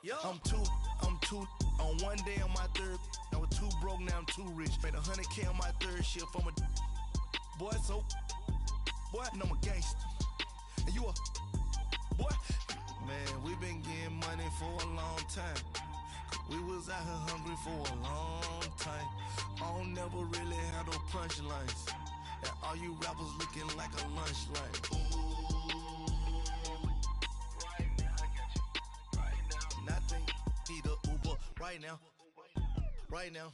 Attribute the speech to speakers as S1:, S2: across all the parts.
S1: I'm two. On one day on my third, I was too broke, now I'm too rich. Made 100K on my third shift from a boy, so boy, and I'm a gangster. And you a boy. Man, we been getting money for a long time. We was out here hungry for a long time. I don't never really have no punchlines. And all you rappers looking like a lunch line. Nothing, need a Uber right now. Right now.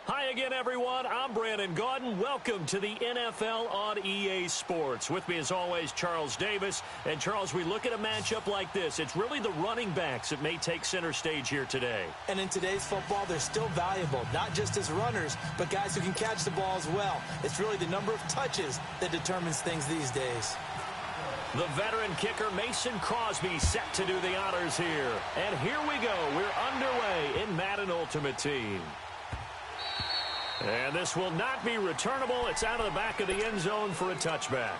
S2: Hi again, everyone. I'm Brandon Gaudin. Welcome to the NFL on EA Sports. With me, as always, Charles Davis. And, Charles, we look at a matchup like this. It's really the running backs that may take center stage here today.
S3: And in today's football, they're still valuable, not just as runners, but guys who can catch the ball as well. It's really the number of touches that determines things these days.
S2: The veteran kicker Mason Crosby set to do the honors here. And here we go. We're underway in Madden Ultimate Team. And this will not be returnable. It's out of the back of the end zone for a touchback.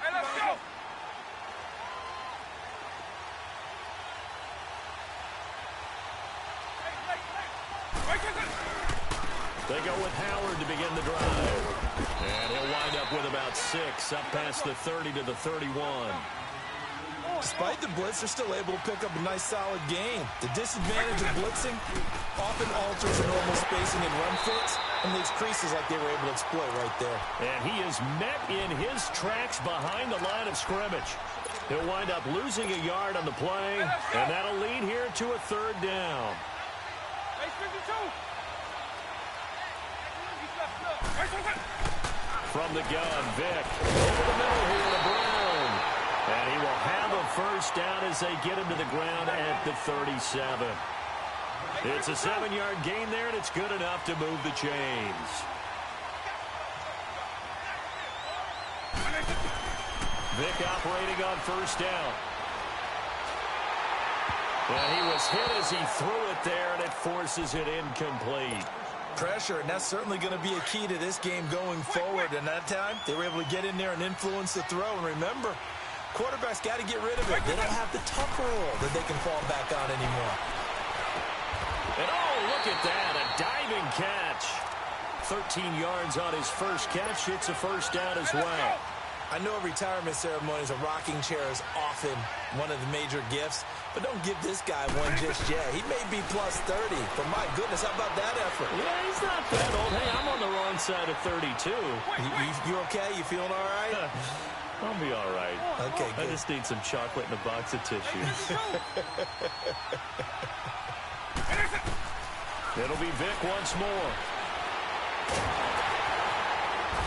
S4: Hey, let's go!
S2: They go with Howard to begin the drive. And he'll wind up with about 6, up past the 30 to the 31.
S5: Despite the blitz, they're still able to pick up a nice, solid gain. The disadvantage of blitzing often alters the normal spacing and run fits and leaves creases like they were able to exploit right there.
S2: And he is met in his tracks behind the line of scrimmage. He'll wind up losing a yard on the play, and that'll lead here to a third down. From the gun, Vick. Over the middle here to Brown. And he will have a first down as they get him to the ground at the 37. It's a 7-yard gain there, and it's good enough to move the chains. Vick operating on first down. And he was hit as he threw it there, and it forces it incomplete.
S5: Pressure, and that's certainly going to be a key to this game going forward. And that time, they were able to get in there and influence the throw. And remember, quarterbacks got to get rid of it. They don't have the tougher role that they can fall back on anymore.
S2: And oh, look at that, a diving catch. 13 yards on his first catch. It's a first down as well.
S5: I know retirement ceremonies, a rocking chair is often one of the major gifts, but don't give this guy one just yet. He may be plus 30, but my goodness, how about that effort?
S2: Yeah, he's not that old. Hey, I'm on the wrong side of 32.
S5: You okay? You feeling all right?
S2: I'll be all right.
S5: Okay, good.
S2: I just need some chocolate and a box of tissues. It'll be Vick once more.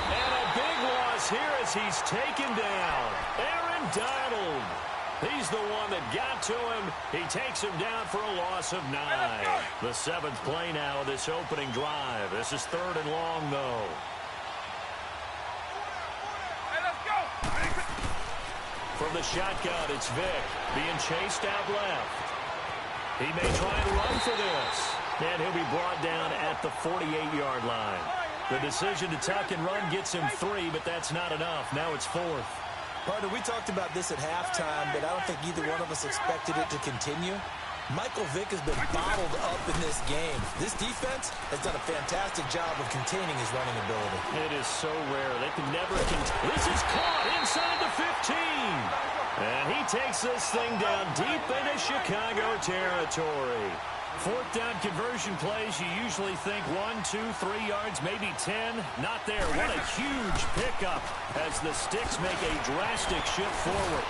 S2: And a big loss here as he's taken down. Aaron Donald. He's the one that got to him. He takes him down for a loss of 9. The 7th play now of this opening drive. This is 3rd and long, though. From the shotgun, it's Vick being chased out left. He may try and run for this. And he'll be brought down at the 48-yard line. The decision to tuck and run gets him 3, but that's not enough. Now it's 4th.
S5: Partner, we talked about this at halftime, but I don't think either one of us expected it to continue. Michael Vick has been bottled up in this game. This defense has done a fantastic job of containing his running ability.
S2: It is so rare. They can never contain. This is caught inside the 15. And he takes this thing down deep into Chicago territory. 4th down conversion plays, you usually think 1, 2, 3 yards, maybe 10. Not there. What a huge pickup as the Sticks make a drastic shift forward.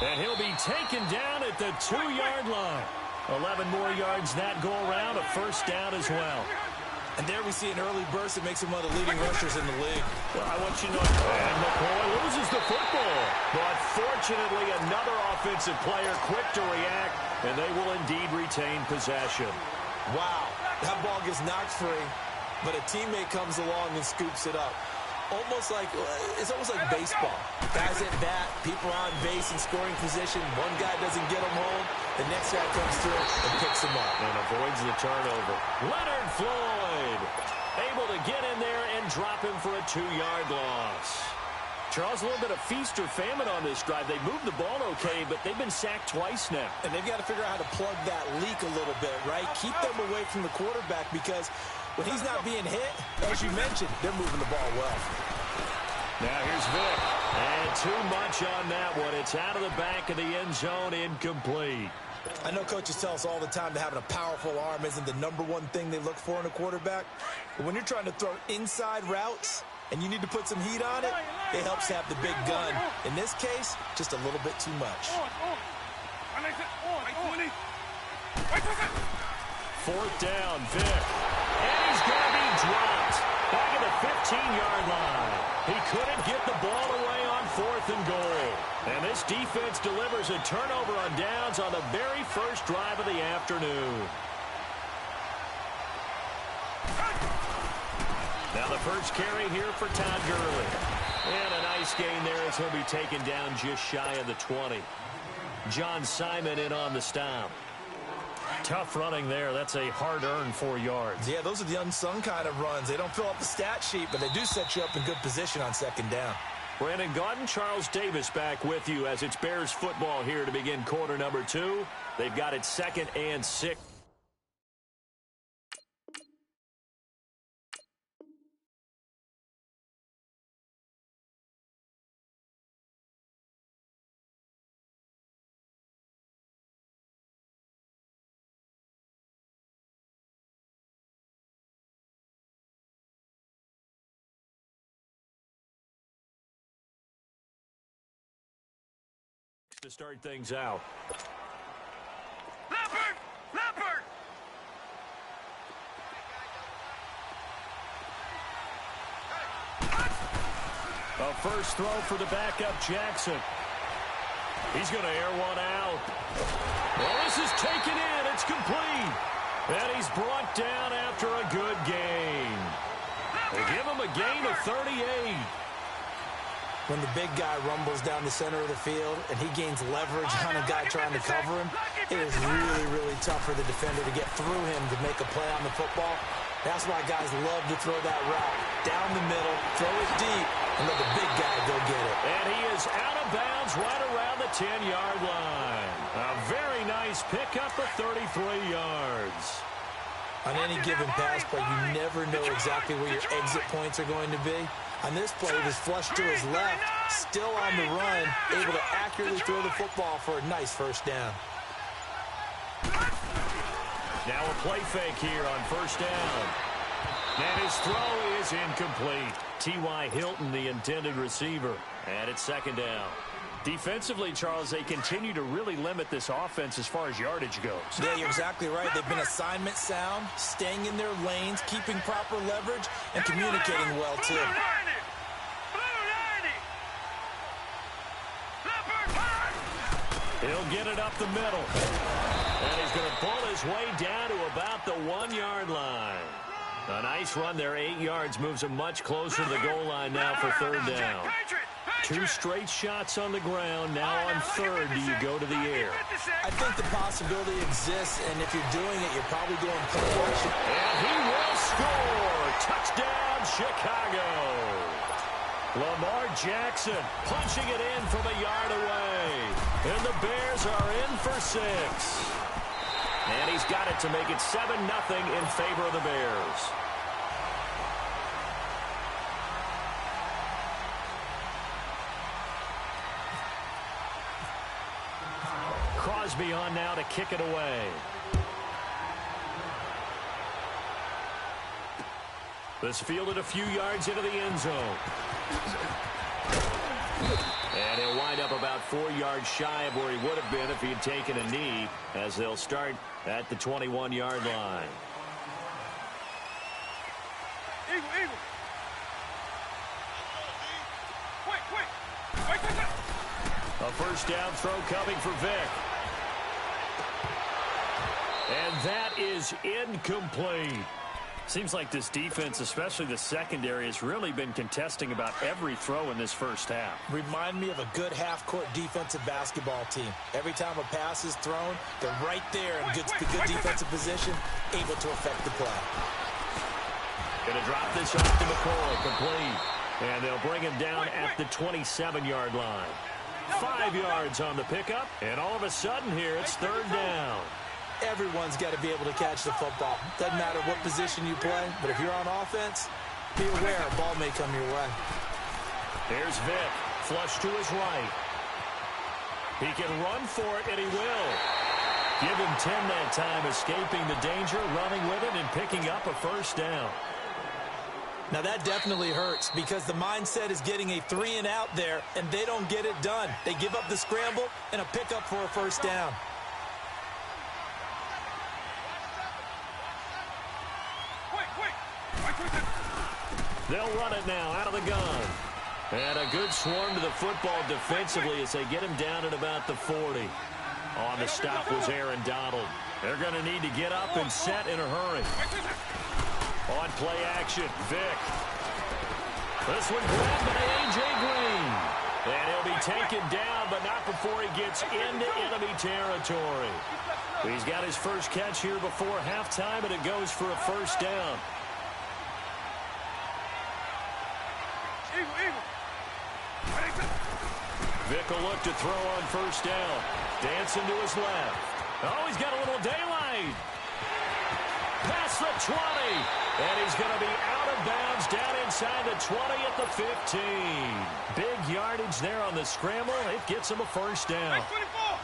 S2: And he'll be taken down at the 2-yard line. 11 more yards that go around, a first down as well.
S5: And there we see an early burst that makes him one of the leading rushers in the league.
S2: Well, I want you to know, and McCoy loses the football. But fortunately, another offensive player quick to react, and they will indeed retain possession.
S5: Wow, that ball gets knocked free, but a teammate comes along and scoops it up. It's almost like baseball. Guys at bat, people are on base in scoring position. One guy doesn't get them home. The next guy comes through and picks him up.
S2: And avoids the turnover. Leonard Floyd able to get in there and drop him for a 2-yard loss. Charles, a little bit of feast or famine on this drive. They moved the ball okay, but they've been sacked twice now.
S3: And they've got to figure out how to plug that leak a little bit, right? Keep them away from the quarterback because when he's not being hit, as you mentioned, they're moving the ball well.
S2: Now here's Vic. And too much on that one. It's out of the back of the end zone, incomplete.
S3: I know coaches tell us all the time that having a powerful arm isn't the #1 thing they look for in a quarterback. But when you're trying to throw inside routes and you need to put some heat on it, it helps to have the big gun. In this case, just a little bit too much.
S2: 4th down, Vic. And he's going to be dropped back at the 15-yard line. He couldn't get the ball away on 4th and goal. And this defense delivers a turnover on downs on the very first drive of the afternoon. Now the first carry here for Todd Gurley. And a nice gain there as he'll be taken down just shy of the 20. John Simon in on the stop. Tough running there. That's a hard-earned 4 yards.
S3: Yeah, those are the unsung kind of runs. They don't fill up the stat sheet, but they do set you up in good position on 2nd down.
S2: Brandon Gaudin, Charles Davis back with you as it's Bears football here to begin quarter number 2. They've got it 2nd and 6. To start things out.
S4: Leopard!
S2: A first throw for the backup Jackson. He's going to air one out. Well, this is taken in. It's complete. And he's brought down after a good gain. They give him a gain of 38.
S3: When the big guy rumbles down the center of the field and he gains leverage on a guy trying to cover him, it is really, really tough for the defender to get through him to make a play on the football. That's why guys love to throw that route. Down the middle, throw it deep, and let the big guy go get it.
S2: And he is out of bounds right around the 10-yard line. A very nice pickup of 33 yards.
S3: On any given pass play, you never know exactly where your exit points are going to be. On this play, it was flushed to his left, still on the run, able to accurately throw the football for a nice first down.
S2: Now a play fake here on 1st down. And his throw is incomplete. T.Y. Hilton, the intended receiver. And it's 2nd down. Defensively, Charles, they continue to really limit this offense as far as yardage goes.
S3: Yeah, you're exactly right. They've been assignment sound, staying in their lanes, keeping proper leverage, and communicating well, too.
S2: He'll get it up the middle. And he's going to pull his way down to about the 1-yard line. A nice run there, 8 yards, moves him much closer to the goal line now for 3rd down. 2 straight shots on the ground. Now on 3rd, do you go to the air?
S3: I think the possibility exists, and if you're doing it, you're probably going play action.
S2: And he will score. Touchdown, Chicago. Lamar Jackson punching it in from a yard away. And the Bears are in for 6. And he's got it to make it 7-0 in favor of the Bears. Crosby on now to kick it away. This fielded a few yards into the end zone. And he'll wind up about 4 yards shy of where he would have been if he had taken a knee, as they'll start at the 21-yard line.
S4: Eagle. Quick.
S2: A first down throw coming for Vic. And that is incomplete. Seems like this defense, especially the secondary, has really been contesting about every throw in this first half.
S3: Remind me of a good half-court defensive basketball team. Every time a pass is thrown, they're right there in good defensive position, able to affect the play.
S2: Going to drop this off to McCoy, complete. And they'll bring him down at the 27-yard line. 5 yards on the pickup, and all of a sudden here, it's third down.
S3: Everyone's got to be able to catch the football. Doesn't matter what position you play, but if you're on offense, be aware a ball may come your way.
S2: Here's Vic, flush to his right. He can run for it, and he will. Give him 10 that time, escaping the danger, running with it, and picking up a first down.
S3: Now, that definitely hurts because the mindset is getting a 3-and-out there, and they don't get it done. They give up the scramble and a pickup for a first down.
S2: They'll run it now out of the gun. And a good swarm to the football defensively as they get him down at about the 40. On the stop was Aaron Donald. They're going to need to get up and set in a hurry. On play action, Vic. This one grabbed by A.J. Green. And he'll be taken down, but not before he gets into enemy territory. He's got his first catch here before halftime, and it goes for a first down. Vic will look to throw on first down. Dancing to his left. Oh, he's got a little daylight. Past the 20. And he's going to be out of bounds down inside the 20 at the 15. Big yardage there on the scramble. It gets him a first down.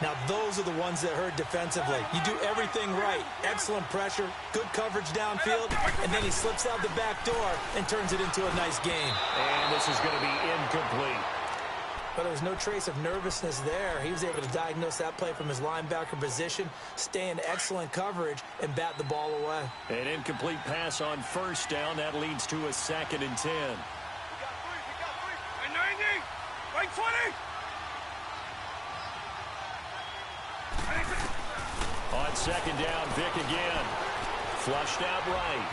S3: Now, those are the ones that hurt defensively. You do everything right. Excellent pressure, good coverage downfield, and then he slips out the back door and turns it into a nice gain.
S2: And this is going to be incomplete.
S3: But there was no trace of nervousness there. He was able to diagnose that play from his linebacker position, stay in excellent coverage, and bat the ball away.
S2: An incomplete pass on first down. That leads to a 2nd and 10.
S4: 90, right 20.
S2: On second down, Vic again. Flushed out right.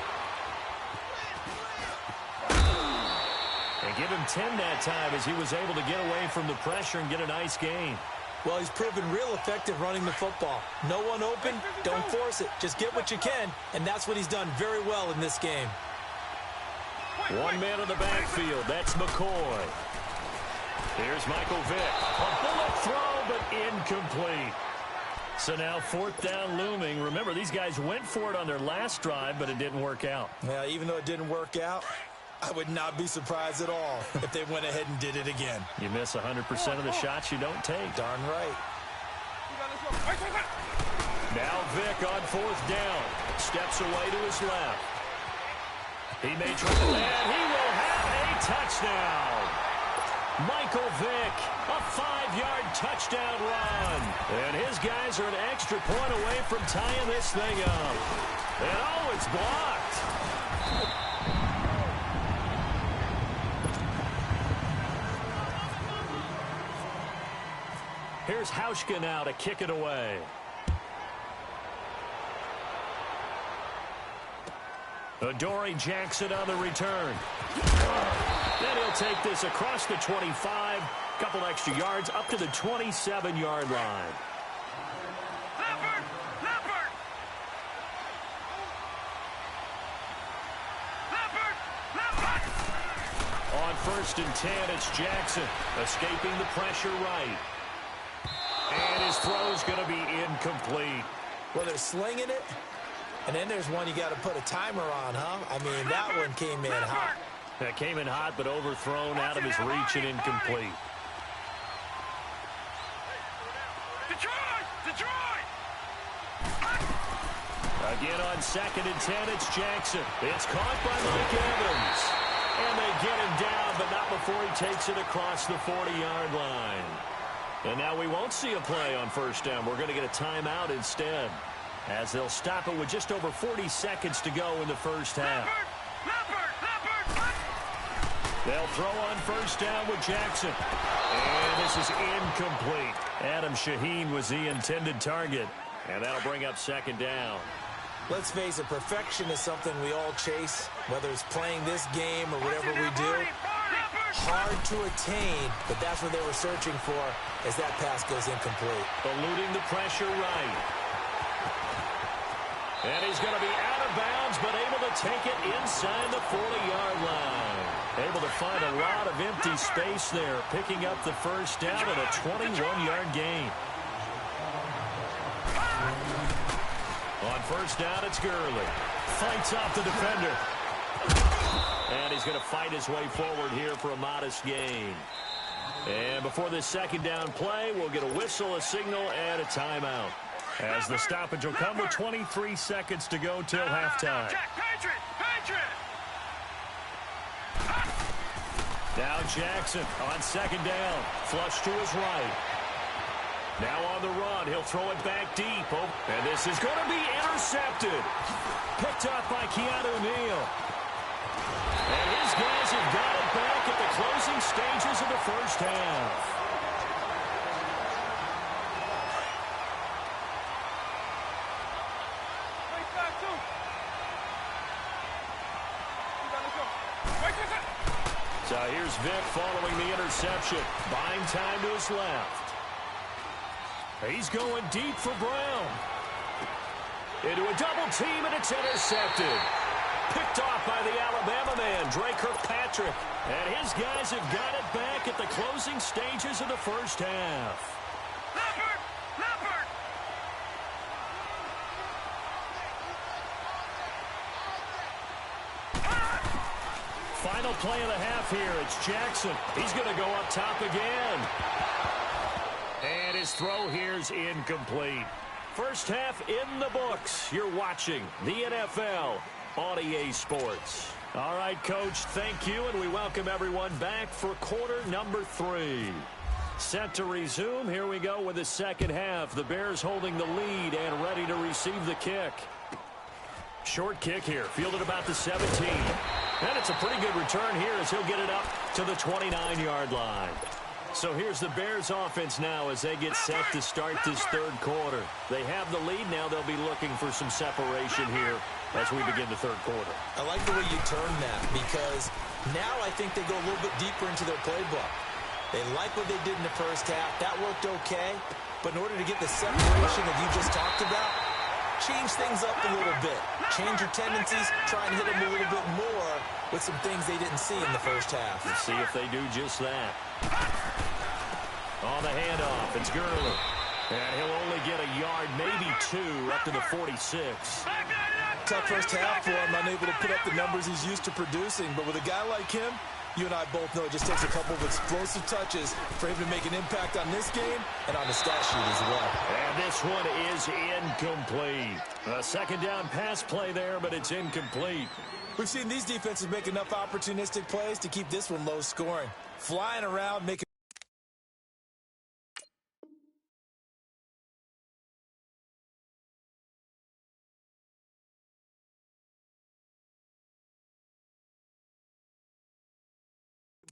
S2: And give him 10 that time as he was able to get away from the pressure and get a nice gain.
S3: Well, he's proven real effective running the football. No one open, don't force it. Just get what you can, and that's what he's done very well in this game.
S2: One man in the backfield. That's McCoy. Here's Michael Vick. A bullet throw, but incomplete. So now 4th down looming. Remember, these guys went for it on their last drive, but it didn't work out.
S3: Yeah, even though it didn't work out, I would not be surprised at all if they went ahead and did it again.
S2: You miss 100% of the shots you don't take.
S3: Darn right.
S2: Now Vick on 4th down. Steps away to his left. He may try to land. He will have a touchdown. Michael Vick, a 5-yard touchdown run. And his guys are an extra point away from tying this thing up. And oh, it's blocked. Here's Hauschka now to kick it away. Adoree Jackson on the return. Then he'll take this across the 25, couple extra yards up to the 27-yard line. On 1st and 10, it's Jackson escaping the pressure right. And his throw's going to be incomplete.
S3: Well, they're slinging it, and then there's one you got to put a timer on, huh? I mean, that one came in hot.
S2: That came in hot, but overthrown out of his reach and incomplete.
S4: Detroit!
S2: Again on 2nd and 10, it's Jackson. It's caught by Mike Evans. And they get him down, but not before he takes it across the 40-yard line. And now we won't see a play on 1st down. We're going to get a timeout instead, as they'll stop it with just over 40 seconds to go in the first half. They'll throw on 1st down with Jackson. And this is incomplete. Adam Shaheen was the intended target. And that'll bring up 2nd down.
S3: Let's face it, perfection is something we all chase, whether it's playing this game or whatever we do. Hard to attain, but that's what they were searching for as that pass goes incomplete.
S2: Eluding the pressure right. And he's going to be out of bounds, but able to take it inside the 40-yard line. Able to find a lot of empty space there, picking up the first down and a 21-yard gain. On first down, it's Gurley. Fights off the defender. And he's going to fight his way forward here for a modest gain. And before this second down play, we'll get a whistle, a signal, and a timeout. As the stoppage will come with 23 seconds to go till halftime. Now Jackson on second down. Flush to his right. Now on the run. He'll throw it back deep. Oh, and this is going to be intercepted. Picked up by Keanu Neal. And his guys have got it back at the closing stages of the first half. So here's Vick following the interception. Buying time to his left. He's going deep for Brown. Into a double team, and it's intercepted. Picked off by the Alabama man, Dre Kirkpatrick. And his guys have got it back at the closing stages of the first half. Final play of the half here. It's Jackson. He's going to go up top again. And his throw here's incomplete. First half in the books. You're watching the NFL on EA Sports. All right, Coach, thank you, and we welcome everyone back for quarter number 3. Set to resume. Here we go with the second half. The Bears holding the lead and ready to receive the kick. Short kick here, fielded about the 17. And it's a pretty good return here as he'll get it up to the 29-yard line. So here's the Bears offense now as they get set to start this third quarter. They have the lead. Now they'll be looking for some separation here as we begin the third quarter.
S3: I like the way you turn that because now I think they go a little bit deeper into their playbook. They like what they did in the first half. That worked okay. But in order to get the separation that you just talked about, change things up a little bit. Change your tendencies. Try and hit them a little bit more with some things they didn't see in the first half.
S2: Let's see if they do just that. On the handoff, it's Gurley. And he'll only get a yard, maybe 2, up to the 46.
S3: Tough first half for him, unable to put up the numbers he's used to producing. But with a guy like him, you and I both know it just takes a couple of explosive touches for him to make an impact on this game and on the stat sheet as well.
S2: And this one is incomplete. A second down pass play there, but it's incomplete.
S3: We've seen these defenses make enough opportunistic plays to keep this one low scoring. Flying around, making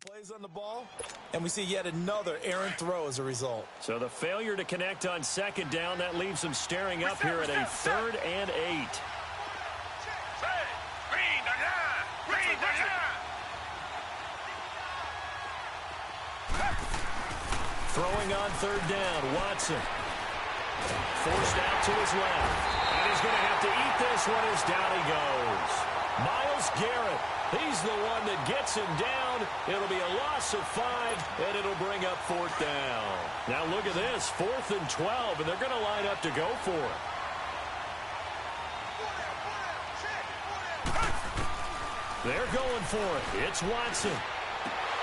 S3: plays on the ball, and we see yet another errant throw as a result.
S2: So the failure to connect on second down, that leaves them staring up here at a 3rd and 8. Throwing on 3rd down, Watson. Forced out to his left. And he's going to have to eat this one as down he goes. Myles Garrett, he's the one that gets him down. It'll be a loss of 5, and it'll bring up 4th down. Now look at this, 4th and 12, and they're going to line up to go for it. They're going for it. It's Watson.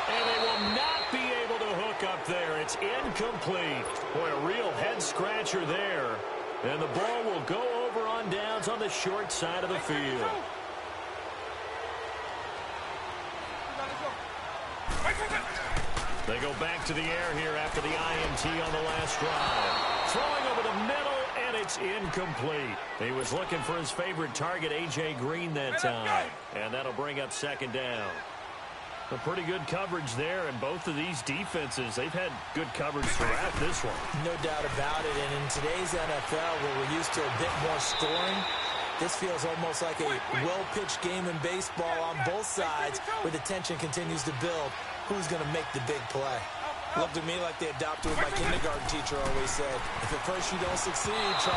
S2: And they will not be able to hook up there. It's incomplete. Boy, a real head-scratcher there. And the ball will go over on downs on the short side of the field. They go back to the air here after the INT on the last drive. Throwing over the middle, and it's incomplete. He was looking for his favorite target, A.J. Green, that time. And that'll bring up 2nd down. A pretty good coverage there, and both of these defenses, they've had good coverage throughout this one.
S3: No doubt about it, and in today's NFL, where we're used to a bit more scoring, this feels almost like a well-pitched game in baseball on both sides, where the tension continues to build. Who's going to make the big play? Looked to me like they adopted what my kindergarten teacher always said. If at first you don't succeed, try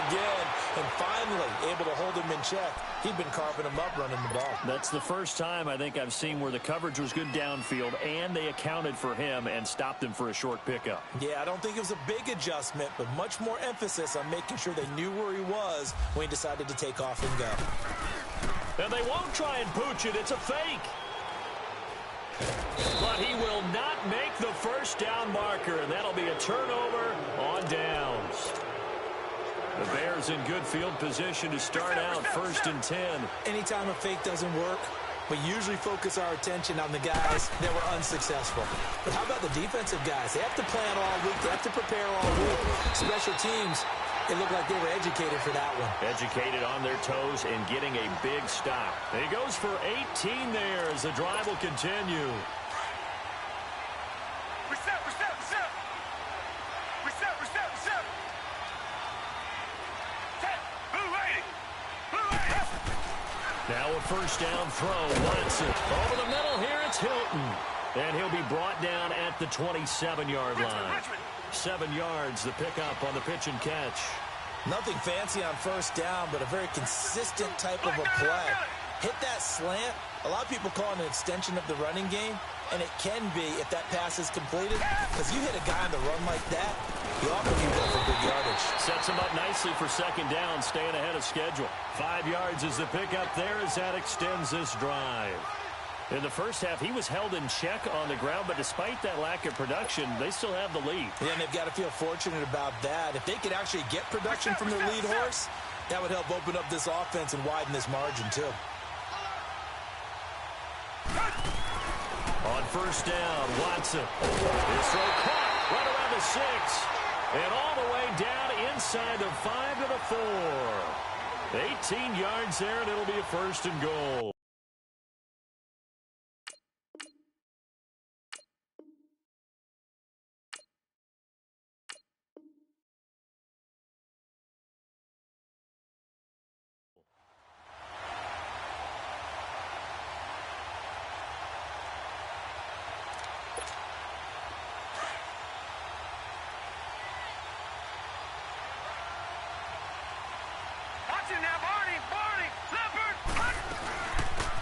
S3: again. And finally, able to hold him in check. He'd been carving him up running the ball.
S2: That's the first time I think I've seen where the coverage was good downfield and they accounted for him and stopped him for a short pickup.
S3: Yeah, I don't think it was a big adjustment, but much more emphasis on making sure they knew where he was when he decided to take off and go.
S2: And they won't try and pooch it. It's a fake. But he will not make the first down marker, and that'll be a turnover on downs. The Bears in good field position to start out 1st and 10.
S3: Anytime a fake doesn't work, we usually focus our attention on the guys that were unsuccessful. But how about the defensive guys? They have to plan all week. They have to prepare all week. Special teams, it looked like they were educated for that one.
S2: Educated on their toes and getting a big stop. He goes for 18 there as the drive will continue.
S4: Reset.
S2: Now a first down throw. Watson over the middle here. It's Hilton. And he'll be brought down at the 27-yard line. 7 yards, the pickup on the pitch and catch.
S3: Nothing fancy on first down, but a very consistent type of a play. Hit that slant. A lot of people call it an extension of the running game, and it can be if that pass is completed, because you hit a guy on the run like that, you often can go for big yardage.
S2: Sets him up nicely for second down, staying ahead of schedule. 5 yards is the pickup there as that extends this drive. In the first half, he was held in check on the ground, but despite that lack of production, they still have the lead.
S3: Yeah, and they've got to feel fortunate about that. If they could actually get production from their lead horse, that would help open up this offense and widen this margin, too.
S2: On first down, Watson. His throw caught right around the 6. And all the way down inside the 5 to the 4. 18 yards there, and it'll be a 1st and goal.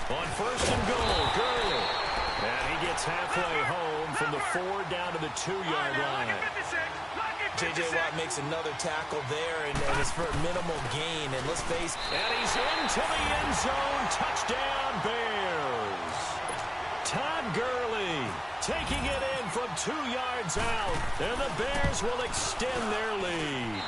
S2: On first and goal, Gurley. And he gets halfway home from the 4 down to the 2-yard line.
S3: J.J. Watt makes another tackle there, and it's for a minimal gain. And let's face it.
S2: And he's into the end zone. Touchdown, Bears. Todd Gurley taking it in from 2 yards out. And the Bears will extend their lead.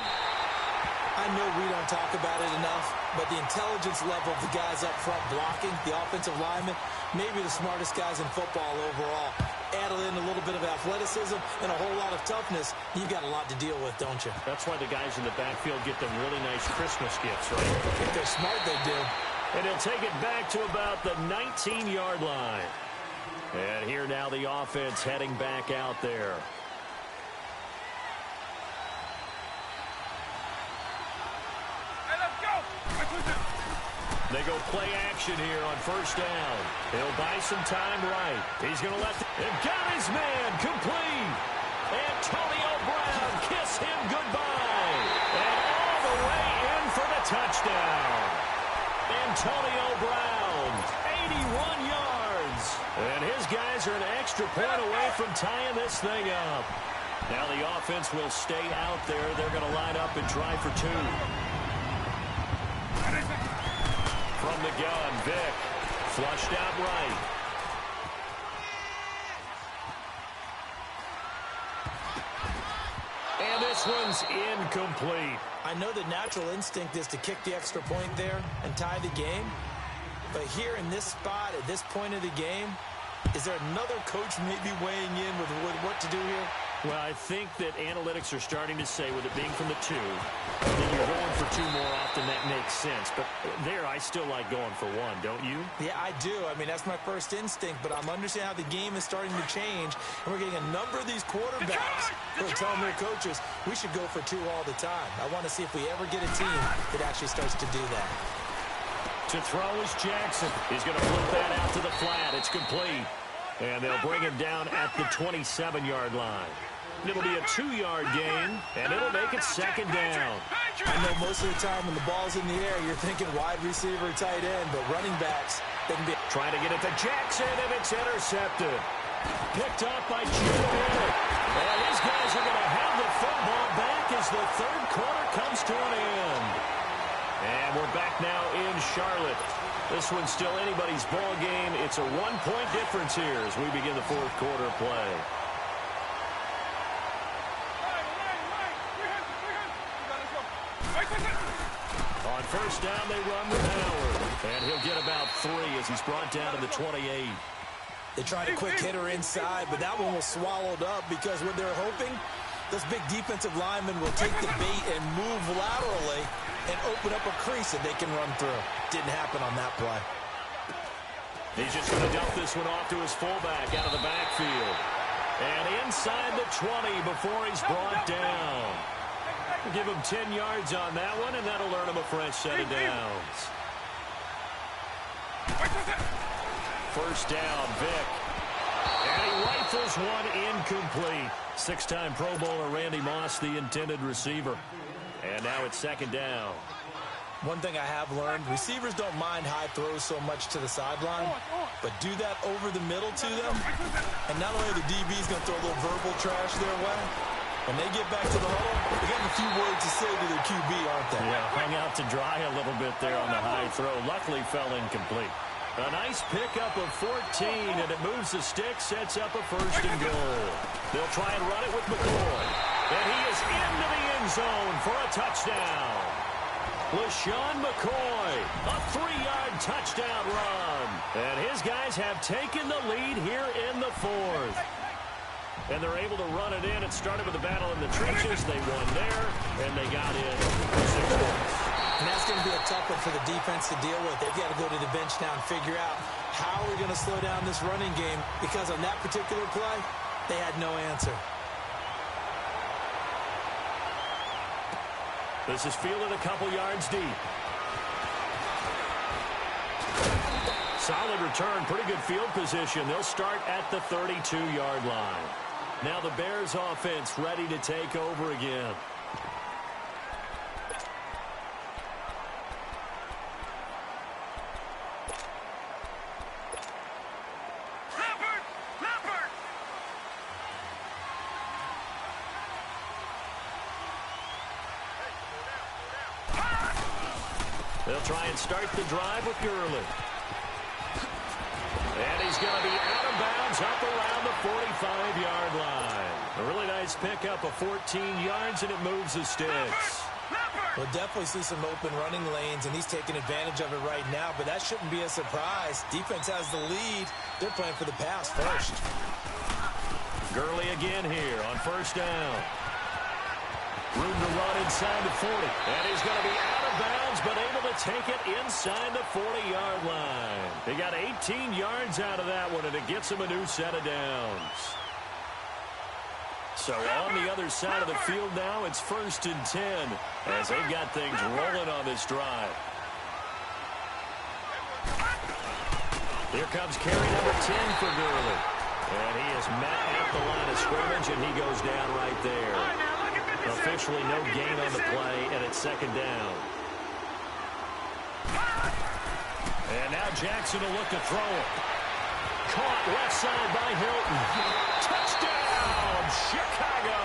S3: I know we don't talk about it enough, but the intelligence level of the guys up front blocking, the offensive linemen, maybe the smartest guys in football overall. Add in a little bit of athleticism and a whole lot of toughness, you've got a lot to deal with, don't you?
S2: That's why the guys in the backfield get them really nice Christmas gifts, right?
S3: If they're smart, they do.
S2: And he'll take it back to about the 19-yard line. And here now the offense heading back out there. They go play action here on first down. He'll buy some time right. He's going to let and got his man complete. Antonio Brown, kiss him goodbye. And all the way in for the touchdown. Antonio Brown, 81 yards. And his guys are an extra point away from tying this thing up. Now the offense will stay out there. They're going to line up and try for 2. From the gun, Vick, flushed out right. And this one's incomplete.
S3: I know the natural instinct is to kick the extra point there and tie the game. But here in this spot, at this point of the game, is there another coach maybe weighing in with what to do here?
S2: Well, I think that analytics are starting to say, with it being from the 2, that you're going for 2 more often. That makes sense. But there, I still like going for 1, don't you?
S3: Yeah, I do. I mean, that's my first instinct. But I'm understanding how the game is starting to change. And we're getting a number of these quarterbacks who are telling their coaches, we should go for 2 all the time. I want to see if we ever get a team that actually starts to do that.
S2: To throw is Jackson. He's going to flip that out to the flat. It's complete. And they'll bring him down at the 27-yard line. It'll be a 2-yard gain, and it'll make it second down.
S3: I know most of the time when the ball's in the air, you're thinking wide receiver, tight end, but running backs, they can be...
S2: Trying to get it to Jackson, and it's intercepted. Picked up by Junior. And these guys are going to have the football back as the third quarter comes to an end. And we're back now in Charlotte. This one's still anybody's ball game. It's a 1-point difference here as we begin the fourth quarter play. On first down, they run with Howard. And he'll get about 3 as he's brought down to the 28.
S3: They tried a quick hitter inside, but that one was swallowed up because what they're hoping, those big defensive linemen will take the bait and move laterally and open up a crease that they can run through. Didn't happen on that play.
S2: He's just going to dump this one off to his fullback out of the backfield. And inside the 20 before he's brought down. Give him 10 yards on that one, and that'll earn him a fresh set of downs. First down, Vick. And he rifles one incomplete. 6-time Pro Bowler Randy Moss, the intended receiver. And now it's second down.
S3: One thing I have learned, receivers don't mind high throws so much to the sideline, but do that over the middle to them, and not only are the DBs going to throw a little verbal trash their way, when they get back to the huddle, they got a few words to say to their QB, aren't they?
S2: Yeah, hung out to dry a little bit there on the high throw. Luckily fell incomplete. A nice pickup of 14, and it moves the stick, sets up a first and goal. They'll try and run it with McCoy. And he is into the end zone for a touchdown. LaShawn McCoy, a 3-yard touchdown run. And his guys have taken the lead here in the fourth. And they're able to run it in. It started with a battle in the trenches. They won there, and they got in 6 points.
S3: And that's going to be a tough one for the defense to deal with. They've got to go to the bench now and figure out how we're going to slow down this running game, because on that particular play, they had no answer.
S2: This is fielded a couple yards deep. Solid return, pretty good field position. They'll start at the 32-yard line. Now the Bears offense ready to take over again. They'll try and start the drive with Gurley. And he's going to be out of bounds up around the 45-yard line. A really nice pickup of 14 yards, and it moves the sticks.
S3: We'll definitely see some open running lanes, and he's taking advantage of it right now, but that shouldn't be a surprise. Defense has the lead. They're playing for the pass first.
S2: Gurley again here on first down. Room to run inside the 40. And he's going to be out of bounds, but able to take it inside the 40-yard line. They got 18 yards out of that one, and it gets them a new set of downs. So on the other side of the field now, it's 1st and 10 as they've got things rolling on this drive. Here comes carry number 10 for Gurley. And he is met at the line of scrimmage, and he goes down right there. Officially no gain on the play, and it's second down. And now Jackson will look to throw it. Caught left side by Hilton. Touchdown, Chicago!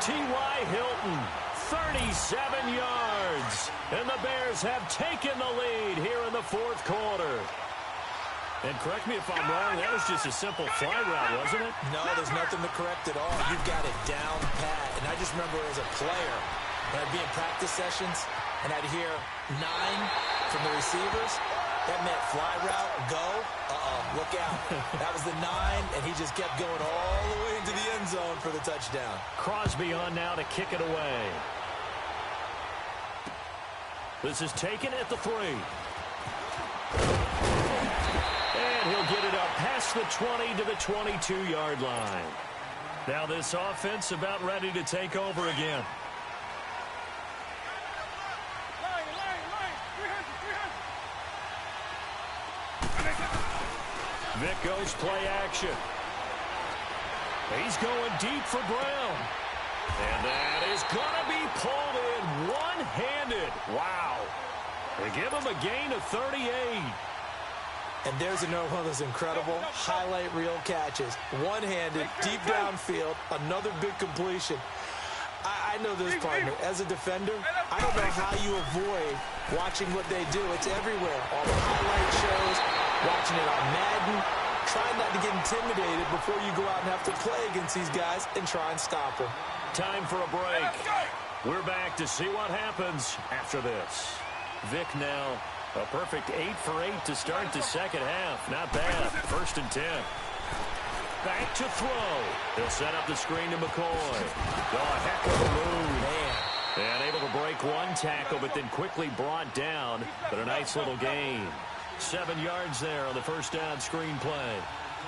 S2: T.Y. Hilton, 37 yards. And the Bears have taken the lead here in the fourth quarter. And correct me if I'm wrong, that was just a simple fly route, wasn't it?
S3: No, there's nothing to correct at all. You've got it down pat. And I just remember as a player, when I'd be in practice sessions, and I'd hear 9 from the receivers, that meant fly route, go, look out. That was the 9, and he just kept going all the way into the end zone for the touchdown.
S2: Crosby on now to kick it away. This is taken at the 3. And he'll get it up past the 20 to the 22-yard line. Now this offense about ready to take over again. Vic goes play action. He's going deep for Brown. And that is going to be pulled in one-handed. Wow. They give him a gain of 38.
S3: And there's another one of those incredible highlight reel catches. One-handed, deep downfield, another big completion. I know this, partner. As a defender, I don't know how you avoid watching what they do. It's everywhere. All the highlight shows, watching it on Madden. Try not to get intimidated before you go out and have to play against these guys and try and stop them.
S2: Time for a break. We're back to see what happens after this. Vic now a perfect 8 for 8 to start the second half. Not bad. 1st and 10. Back to throw. He'll set up the screen to McCoy. Oh, heck of a move. Man. And able to break one tackle, but then quickly brought down. But a nice little gain. 7 yards there on the first down screen play.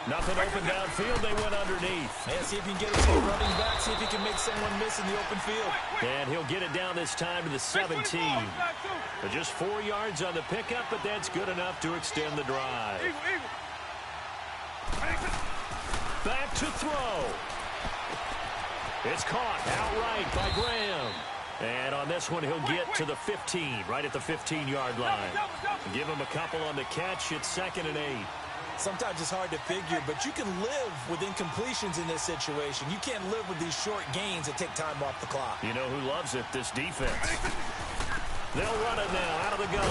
S2: Nothing open downfield. They went underneath.
S3: Yeah, see if he can get it to the running back. See if he can make someone miss in the open field.
S2: And he'll get it down this time to the 17. But just 4 yards on the pickup, but that's good enough to extend the drive. Back to throw. It's caught outright by Graham. And on this one, he'll get to the 15, right at the 15-yard line. Give him a couple on the catch. It's 2nd and 8.
S3: Sometimes it's hard to figure, but you can live with incompletions in this situation. You can't live with these short gains that take time off the clock.
S2: You know who loves it? This defense. They'll run it now out of the gun.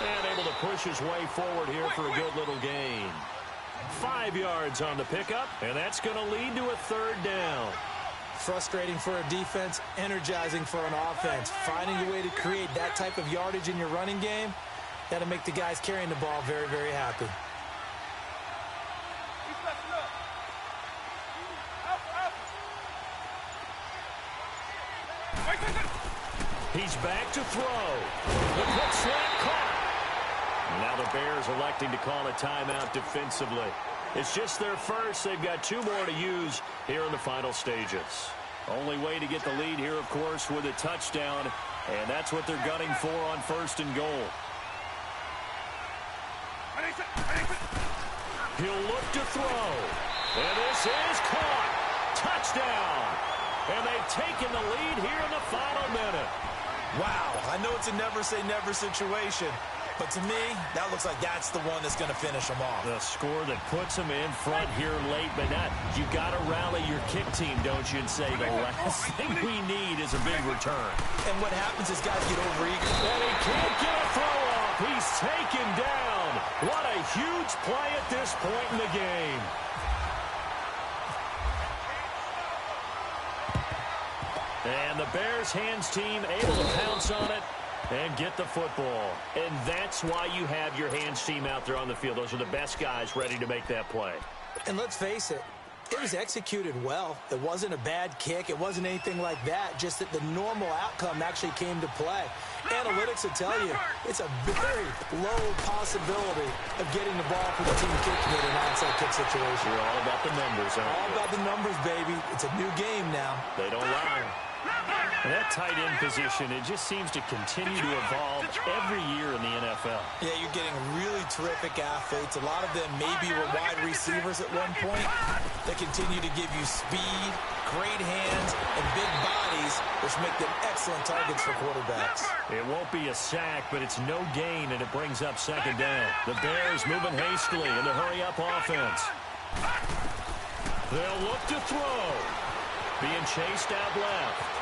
S2: And able to push his way forward here for a good little gain. 5 yards on the pickup, and that's going to lead to a 3rd down.
S3: Frustrating for a defense, energizing for an offense. Finding a way to create that type of yardage in your running game, that'll make the guys carrying the ball very, very happy.
S2: He's back to throw. The quick slant caught. Now the Bears electing to call a timeout defensively. It's just their first. They've got 2 more to use here in the final stages. Only way to get the lead here, of course, with a touchdown. And that's what they're gunning for on 1st and goal. He'll look to throw. And this is caught. Touchdown. And they've taken the lead here in the final minute.
S3: Wow, I know it's a never-say-never situation, but to me, that looks like that's the one that's going to finish them off.
S2: The score that puts them in front here late, but not. You got to rally your kick team, don't you, and say the last thing we need is a big return.
S3: And what happens is guys get overeager.
S2: And he can't get a throw off. He's taken down. What a huge play at this point in the game. And the Bears hands team able to pounce on it and get the football. And that's why you have your hands team out there on the field. Those are the best guys ready to make that play.
S3: And let's face it, it was executed well. It wasn't a bad kick. It wasn't anything like that. Just that the normal outcome actually came to play. Analytics will tell you it's a very low possibility of getting the ball for the team kicking it in an onside kick situation.
S2: You're all about the numbers, aren't you?
S3: All about the numbers, baby. It's a new game now.
S2: They don't lie. And that tight end position, it just seems to continue to evolve every year in the NFL.
S3: Yeah, you're getting really terrific athletes. A lot of them maybe were wide receivers at one point. They continue to give you speed, great hands, and big bodies, which make them excellent targets for quarterbacks.
S2: It won't be a sack, but it's no gain, and it brings up 2nd down. The Bears moving hastily in the hurry-up offense. They'll look to throw. Being chased out left.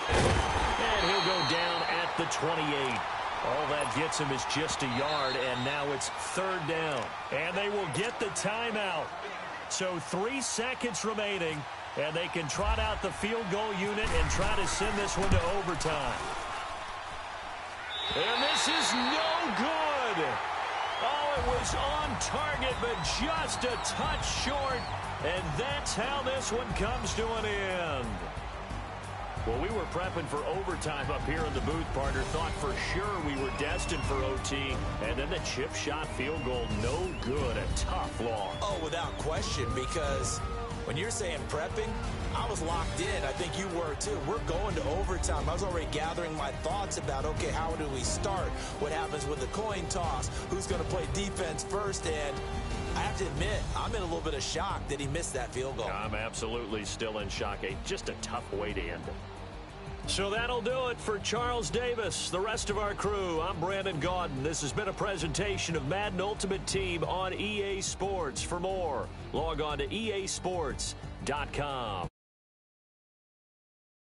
S2: And he'll go down at the 28. All that gets him is just a yard, and now it's 3rd down. And they will get the timeout. So 3 seconds remaining, and they can trot out the field goal unit and try to send this one to overtime. And this is no good. Oh, it was on target, but just a touch short. And that's how this one comes to an end. Well, we were prepping for overtime up here in the booth, partner. Thought for sure we were destined for OT. And then the chip shot field goal, no good. A tough loss.
S3: Oh, without question, because when you're saying prepping, I was locked in. I think you were too. We're going to overtime. I was already gathering my thoughts about, okay, how do we start? What happens with the coin toss? Who's going to play defense first? And I have to admit, I'm in a little bit of shock that he missed that field goal.
S2: I'm absolutely still in shock. Just a tough way to end it. So that'll do it for Charles Davis, the rest of our crew. I'm Brandon Gaudin. This has been a presentation of Madden Ultimate Team on EA Sports. For more, log on to easports.com.